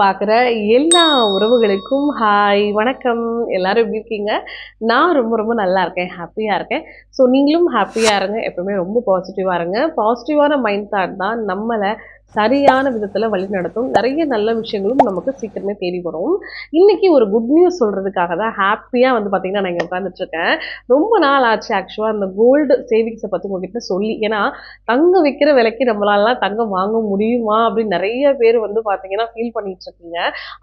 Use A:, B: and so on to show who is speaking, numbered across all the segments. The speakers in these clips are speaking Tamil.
A: பார்க்குற எல்லா உறவுகளுக்கும் ஹாய் வணக்கம். எல்லாரும் எப்படி இருக்கீங்க? நான் ரொம்ப ரொம்ப நல்லா இருக்கேன், ஹாப்பியாக இருக்கேன். ஸோ நீங்களும் ஹாப்பியாக இருங்க, எப்பவுமே ரொம்ப பாசிட்டிவாக இருங்க. பாசிட்டிவான மைண்ட் தாட் தான் நம்மளை சரியான விதத்தில் வழிநடத்தும். நிறைய நல்ல விஷயங்களும் நமக்கு சீக்கிரமே தேடி வரும். இன்னைக்கு ஒரு குட் நியூஸ் சொல்கிறதுக்காக தான் ஹாப்பியாக பார்த்தீங்கன்னா நான் இங்கே உட்காந்துட்ருக்கேன். ரொம்ப நாள் ஆச்சு ஆக்சுவலாக அந்த கோல்டு சேவிங்ஸை பற்றி உங்ககிட்ட சொல்லி. ஏன்னா தங்கம் விற்கிற விலைக்கு நம்மளாலாம் தங்கம் வாங்க முடியுமா அப்படின்னு நிறைய பேர் பார்த்தீங்கன்னா ஃபீல் பண்ணிட்டு இருக்கீங்க.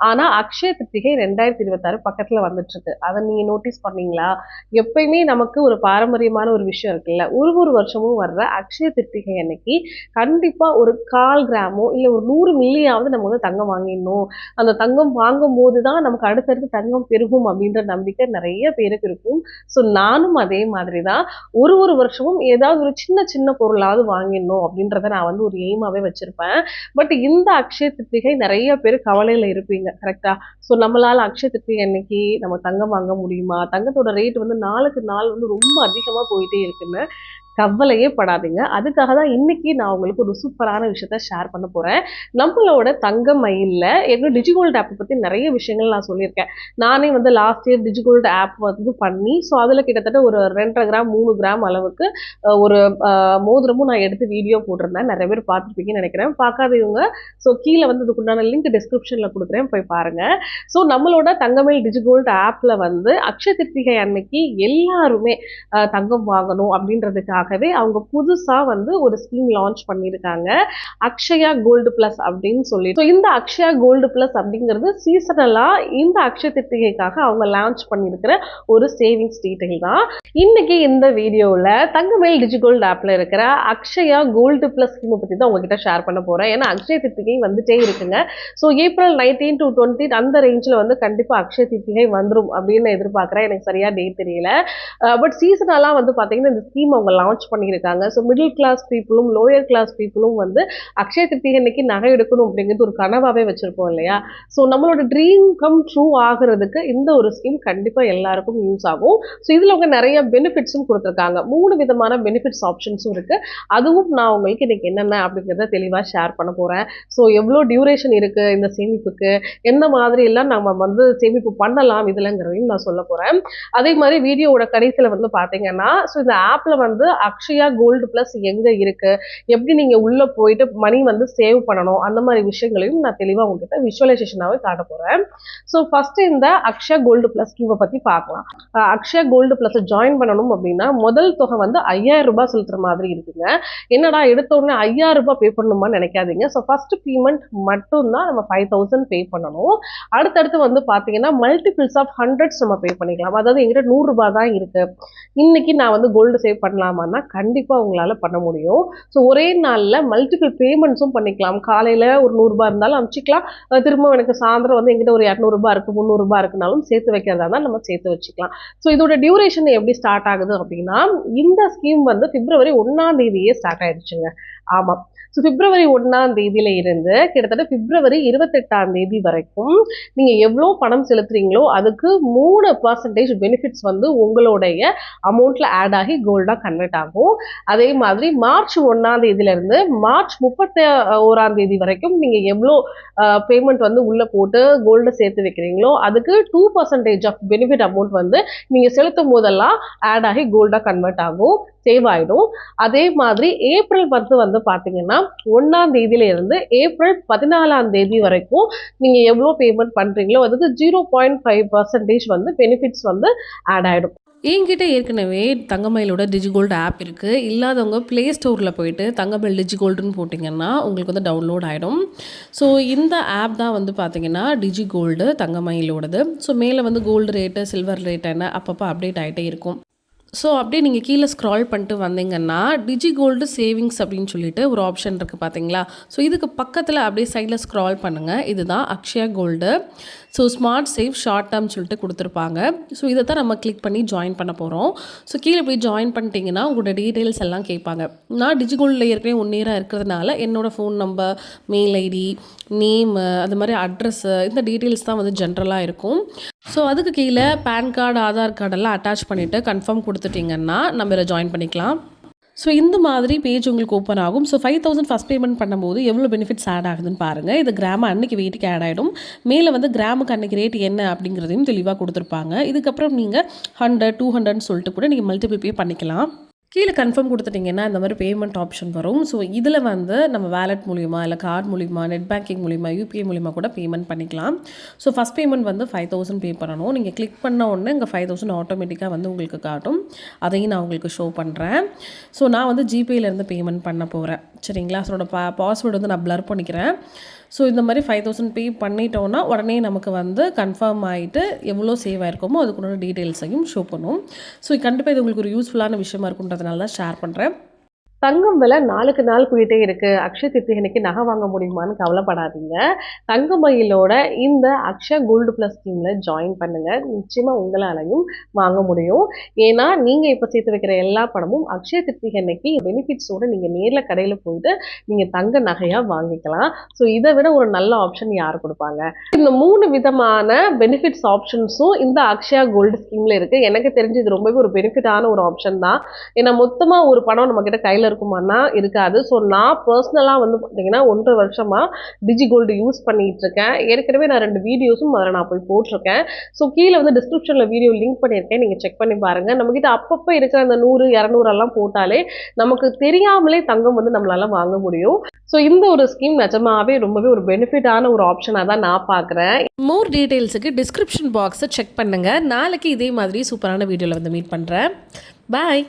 A: ஆனால் அக்ஷய திருத்திகை 2026 பக்கத்தில் வந்துட்டு இருக்கு. அதை நீங்கள் நோட்டீஸ் பண்ணீங்களா? எப்பயுமே நமக்கு ஒரு பாரம்பரியமான ஒரு விஷயம் இருக்குல்ல, ஒரு வருஷமும் வர்ற அக்ஷய திருத்திகை அன்னைக்கு கண்டிப்பாக ஒரு 1/4 கிராமோ இல்லை ஒரு 100 மில்லியாவது நம்ம தங்கம் வாங்கிடணும். அந்த தங்கம் வாங்கும் போது தான் நமக்கு அடுத்தடுத்து தங்கம் பெருகும் அப்படின்ற நம்பிக்கை நிறைய பேருக்கு இருக்கும். ஸோ நானும் அதே மாதிரி தான் ஒரு வருஷமும் ஏதாவது ஒரு சின்ன சின்ன பொருளாவது வாங்கிடணும் அப்படின்றத நான் ஒரு எய்மாவே வச்சிருப்பேன். பட் இந்த அக்ஷய திருத்திகை நிறைய பேர் கவலையில இருப்பீங்க, கரெக்டா? ஸோ நம்மளால அக்ஷய திருத்திகை அன்னைக்கு நம்ம தங்கம் வாங்க முடியுமா? தங்கத்தோட ரேட் நாளுக்கு நாள் ரொம்ப அதிகமா போயிட்டே இருக்குன்னு கவலையே படாதீங்க. அதுக்காக தான் இன்னைக்கு நான் உங்களுக்கு ஒரு சூப்பரான விஷயத்த ஷேர் பண்ண போறேன். நம்மளோட தங்க மயில்ல எங்க டிஜிகோல்டு ஆப் பத்தி நிறைய விஷயங்கள் நான் சொல்லியிருக்கேன். நானே லாஸ்ட் இயர் டிஜிகோல்டு ஆப் பண்ணி, ஸோ அதில் கிட்டத்தட்ட ஒரு 2.5 கிராம் 3 கிராம் அளவுக்கு ஒரு மோதிரமும் நான் எடுத்து வீடியோ போட்டிருந்தேன். நிறைய பேர் பார்த்துருப்பீங்கன்னு நினைக்கிறேன். பார்க்காதவங்க ஸோ கீழே இதுக்குண்டான லிங்க் டிஸ்கிரிப்ஷனில் கொடுக்குறேன், போய் பாருங்க. ஸோ நம்மளோட தங்கமயில் டிஜிகோல்டு ஆப்ல அக்ஷய திருத்திகை அன்னைக்கு எல்லாருமே தங்கம் வாங்கணும் அப்படின்றதுக்காக அவங்க புதுசா ஒரு ஸ்கீம் லான்ச் பண்ணிருக்காங்க, அக்ஷயா கோல்டு பிளஸ் அப்படின்னு சொல்லி. இந்த அக்ஷயா கோல்டு பிளஸ் அப்படிங்கிறது சீசனலா இந்த அக்ஷய திருத்திகைக்காக அவங்க லான்ச் பண்ணிருக்கிற ஒரு சேவிங்ஸ் டீடைல் தான். இன்னைக்கு இந்த வீடியோல தங்கமயில் டிஜிகோல்டு ஆப்ல இருக்கிற அக்ஷயா கோல்டு பிளஸ் ஸ்கீம் பத்தி தான் உங்ககிட்ட ஷேர் பண்ண போறேன். ஏன்னா அக்ஷய திருத்திகை வந்துட்டே இருக்குங்க. ஸோ ஏப்ரல் 19 to 20 அந்த ரேஞ்சில் கண்டிப்பா அக்ஷய திருத்திகை வந்துடும் அப்படின்னு எதிர்பார்க்குறேன். எனக்கு சரியா டேட் தெரியல. பட் சீசனெல்லாம் பார்த்தீங்கன்னா இந்த ஸ்கீம் அவங்க லான்ச் பண்ணியிருக்காங்க. ஸோ மிடில் கிளாஸ் பீப்புளும் லோயர் கிளாஸ் பீப்புளும் அக்ஷய திருத்திகை அன்னைக்கு நகை எடுக்கணும் அப்படிங்கிறது ஒரு கனவாகவே வச்சிருப்போம் இல்லையா? ஸோ நம்மளோட ட்ரீம் கம் ட்ரூ ஆகிறதுக்கு இந்த ஒரு ஸ்கீம் கண்டிப்பாக எல்லாருக்கும் யூஸ் ஆகும். ஸோ இதில் அவங்க நிறைய பெனிஃபிட்ஸும் கொடுத்துருக்காங்க. 3 விதமான பெனிஃபிட்ஸ் ஆப்ஷன்ஸும் இருக்கு. அதுவும் நான் உங்களுக்கு இன்னைக்கு என்னென்ன அப்படிங்கிறத தெளிவாக ஷேர் பண்ண போகிறேன். ஸோ எவ்வளோ டியூரேஷன் இருக்கு இந்த சேமிப்புக்கு, எந்த மாதிரி எல்லாம் நம்ம சேமிப்பு பண்ணலாம் இதுலங்கிறதையும் நான் சொல்ல போகிறேன். அதே மாதிரி வீடியோவோட கடைசியில் பார்த்தீங்கன்னா ஸோ இந்த ஆப்பில் அக்ஷயா கோல்டு பிளஸ் எங்க இருக்கு, எப்படி நீங்க உள்ள போயிட்டு மணி சேவ் பண்ணணும், அந்த மாதிரி விஷயங்களையும் நான் தெளிவா உங்ககிட்ட விஷுவலைசேஷனாவே காட்ட போறேன். ஸோ ஃபர்ஸ்ட் இந்த அக்ஷயா கோல்டு பிளஸ் ஸ்கீமை பத்தி பார்க்கலாம். அக்ஷயா கோல்டு பிளஸ் ஜாயின் பண்ணணும் அப்படின்னா முதல் தொகை 5000 ரூபாய் செலுத்துற மாதிரி இருக்குங்க. என்னடா எடுத்த உடனே 5000 ரூபாய் பே பண்ணணுமா நினைக்காதீங்க. ஸோ ஃபர்ஸ்ட் பேமெண்ட் மட்டும் தான் நம்ம 5000 பே பண்ணணும். அடுத்தடுத்து பாத்தீங்கன்னா மல்டிபிள்ஸ் ஆஃப் ஹண்ட்ரட்ஸ் நம்ம பே பண்ணிக்கலாம். அதாவது எங்கிட்ட 100 ரூபாய் தான் இருக்கு, இன்னைக்கு நான் கோல்டு சேவ் பண்ணலாமான்னா கண்டிப்பா உங்களால பண்ண முடியும். ஸோ ஒரே நாள்ல மல்டிபிள் பேமெண்ட்ஸும் பண்ணிக்கலாம். காலையில ஒரு 100 ரூபாய் இருந்தாலும் அனுப்பிச்சிக்கலாம். திரும்ப எனக்கு சாயந்தரம் எங்கிட்ட ஒரு 200 ரூபாய் இருக்கு 300 ரூபாய் இருக்குனாலும் சேர்த்து வைக்கிறதா இருந்தால் நம்ம சேர்த்து வச்சுக்கலாம். ஸோ இதோட டியூரேஷன் எப்படி ஸ்டார்ட் ஆகுது அப்படின்னா இந்த ஸ்கீம் பிப்ரவரி 1ஆம் தேதியே ஸ்டார்ட் ஆயிடுச்சுங்க. ஆமா, ஸோ பிப்ரவரி 1ஆம் தேதியில இருந்து கிட்டத்தட்ட பிப்ரவரி 28ஆம் தேதி வரைக்கும் நீங்க எவ்வளோ பணம் செலுத்துறீங்களோ அதுக்கு 3% பெனிஃபிட்ஸ் உங்களுடைய அமௌண்ட்ல ஆட் ஆகி கோல்டா கன்வெர்ட் ஆகும். அதே மாதிரி மார்ச் 1ஆம் தேதியில இருந்து மார்ச் 31ஆம் தேதி வரைக்கும் நீங்க எவ்வளோ பேமெண்ட் உள்ள போட்டு கோல்டு சேர்த்து வைக்கிறீங்களோ அதுக்கு 2% ஆஃப் பெனிஃபிட் அமௌண்ட் நீங்க செலுத்தும் போதெல்லாம் ஆட் ஆகி கோல்டா கன்வெர்ட் ஆகும், சேவ் ஆயிடும். அதே மாதிரி ஏப்ரல் மந்த் பாத்தீங்கன்னா 1ஆம் தேதியில இருந்து ஏப்ரல் 14ஆம் தேதி வரைக்கும் நீங்க எவ்வளவு பேமெண்ட் பண்றீங்களோ அதுக்கு 0.5% பெனிஃபிட்ஸ் ஆட் ஆயிடும்.
B: என்கிட்ட ஏற்கனவே தங்கமயிலோட டிஜிகோல்டு ஆப் இருக்குது. இல்லாதவங்க ப்ளே ஸ்டோரில் போயிட்டு தங்கமயில் டிஜிகோல்டுன்னு போட்டிங்கன்னா உங்களுக்கு டவுன்லோட் ஆகிடும். ஸோ இந்த ஆப் தான் பார்த்திங்கன்னா டிஜிகோல்டு தங்கமயிலோடது. ஸோ மேலே கோல்டு ரேட்டு சில்வர் ரேட் என்ன அப்பப்போ அப்டேட் ஆகிட்டே இருக்கும். ஸோ அப்படியே நீங்கள் கீழே ஸ்க்ரால் பண்ணிட்டு வந்தீங்கன்னா டிஜிகோல்டு சேவிங்ஸ் அப்படின்னு சொல்லிட்டு ஒரு ஆப்ஷன் இருக்குது பார்த்தீங்களா? ஸோ இதுக்கு பக்கத்தில் அப்படியே சைடில் ஸ்க்ரால் பண்ணுங்கள். இதுதான் Akshaya gold. So smart save short term சொல்லிட்டு கொடுத்துருப்பாங்க. ஸோ இதை தான் நம்ம கிளிக் பண்ணி ஜாயின் பண்ண போகிறோம். ஸோ கீழே போய் ஜாயின் பண்ணிட்டீங்கன்னா உங்களோட டீட்டெயில்ஸ் எல்லாம் கேட்பாங்க. நான் டிஜிகோல்டில் ஏற்கனவே 1 இயராக இருக்கிறதுனால என்னோடய phone number, mail ID, name, அது மாதிரி அட்ரஸ்ஸு, இந்த டீட்டெயில்ஸ் தான் ஜென்ரலாக இருக்கும். ஸோ அதுக்கு கீழே பேன் கார்டு, ஆதார் கார்டெல்லாம் அட்டாச் பண்ணிவிட்டு கன்ஃபார்ம் கொடுத்துட்டிங்கன்னா நம்ம இதை ஜாயின் பண்ணிக்கலாம். ஸோ இந்த மாதிரி பேஜ் உங்களுக்கு ஓப்பன் ஆகும். ஸோ 5000 ஃபஸ்ட் பேமெண்ட் பண்ணும்போது எவ்வளோ பெனிஃபிட்ஸ் ஆட் ஆகுதுன்னு பாருங்கள். இது கிராம் அன்னைக்கு வெயிட்டுக்கு ஆட் ஆகிடும். மேலே வந்து கிராமுக்கு அன்னைக்கு ரேட் என்ன அப்படிங்கிறதையும் தெளிவாக கொடுத்துருப்பாங்க. இதுக்கப்புறம் நீங்கள் 100, 200ன்னு சொல்லிட்டு கூட நீங்கள் மல்டிபிள் பே பண்ணிக்கலாம். கீழே கன்ஃபார்ம் கொடுத்துட்டிங்கன்னா இந்த மாதிரி பேமெண்ட் ஆப்ஷன் வரும். ஸோ இதில் வந்து நம்ம வேலெட் மூலிமா இல்லை கார்டு மூலிமா நெட் பேங்கிங் மூலிமா யூபிஐ மூலிமா கூட பேமெண்ட் பண்ணிக்கலாம். ஸோ ஃபஸ்ட் பேமெண்ட் வந்து 5000 பே பண்ணணும். நீங்கள் கிளிக் பண்ண உடனே இங்கே 5000 ஆட்டோமேட்டிக்காக வந்து உங்களுக்கு காட்டும். அதையும் நான் உங்களுக்கு ஷோ பண்ணுறேன். ஸோ நான் வந்து ஜிபேலேருந்து பேமெண்ட் பண்ண போகிறேன். சரிங்களா? ஸோ என்னோட பாஸ்வேர்டு வந்து நான் ப்ளர் பண்ணிக்கிறேன். ஸோ இந்த மாதிரி 5000 பே பண்ணிட்டோன்னா உடனே நமக்கு வந்து கன்ஃபார்ம் ஆகிட்டு எவ்வளோ சேவ் ஆகிருக்கோமோ அதுக்குள்ள டீட்டெயில்ஸையும் ஷோ பண்ணும். ஸோ கண்டிப்பாக இது உங்களுக்கு ஒரு யூஸ்ஃபுல்லான விஷயமா இருக்குன்றதுனால தான் ஷேர் பண்ணுறேன்.
A: தங்கம் விலை நாளுக்கு நாள் கூடிட்டே இருக்கு. அக்ஷய திருத்திகனைக்கு நகை வாங்க முடியுமான்னு கவலைப்படாதீங்க. தங்கமயிலோட இந்த அக்ஷயா கோல்டு பிளஸ் ஸ்கீம்ல ஜாயின் பண்ணுங்க. நிச்சயமா உங்களாலையும் வாங்க முடியும். ஏன்னா நீங்க இப்ப சேர்த்து வைக்கிற எல்லா பணமும் அக்ஷய திருத்திகனைக்கு பெனிஃபிட்ஸோட நீங்க நேர்ல கடையில போயிட்டு நீங்க தங்க நகையா வாங்கிக்கலாம். ஸோ இதை விட ஒரு நல்ல ஆப்ஷன் யார் கொடுப்பாங்க? இந்த 3 விதமான பெனிஃபிட்ஸ் ஆப்ஷன்ஸும் இந்த அக்ஷயா கோல்டு ஸ்கீம்ல இருக்கு. எனக்கு தெரிஞ்சு இது ரொம்பவே ஒரு பெனிஃபிட்டான ஒரு ஆப்ஷன் தான். ஏன்னா மொத்தமா ஒரு பணம் நம்ம கிட்ட கையில இருக்குமானா இருக்காது. ஸோ நான் பர்சனலாக வந்து பார்த்தீங்கன்னா 1.5 வருஷமா டிஜி கோல்டு யூஸ் பண்ணிட்டு இருக்கேன். ஏற்கனவே நான் 2 வீடியோஸும் அதில் நான் போய் போட்டிருக்கேன். ஸோ கீழே வந்து டிஸ்கிரிப்ஷனில் வீடியோ லிங்க் பண்ணியிருக்கேன். நீங்கள் செக் பண்ணி பாருங்க. நம்மகிட்ட அப்பப்போ இருக்கிற அந்த 100, 200 எல்லாம் போட்டாலே நமக்கு தெரியாமலே தங்கம் வந்து நம்மளால வாங்க முடியும். ஸோ இந்த ஒரு ஸ்கீம் நிஜமாவே ரொம்பவே ஒரு பெனிஃபிட்டான ஒரு ஆப்ஷனாக தான் நான் பார்க்குறேன்.
B: மோர் டீட்டெயில்ஸுக்கு டிஸ்கிரிப்ஷன் பாக்ஸை செக் பண்ணுங்கள். நாளைக்கு இதே மாதிரி சூப்பரான வீடியோவில் வந்து மீட் பண்ணுறேன். பாய்.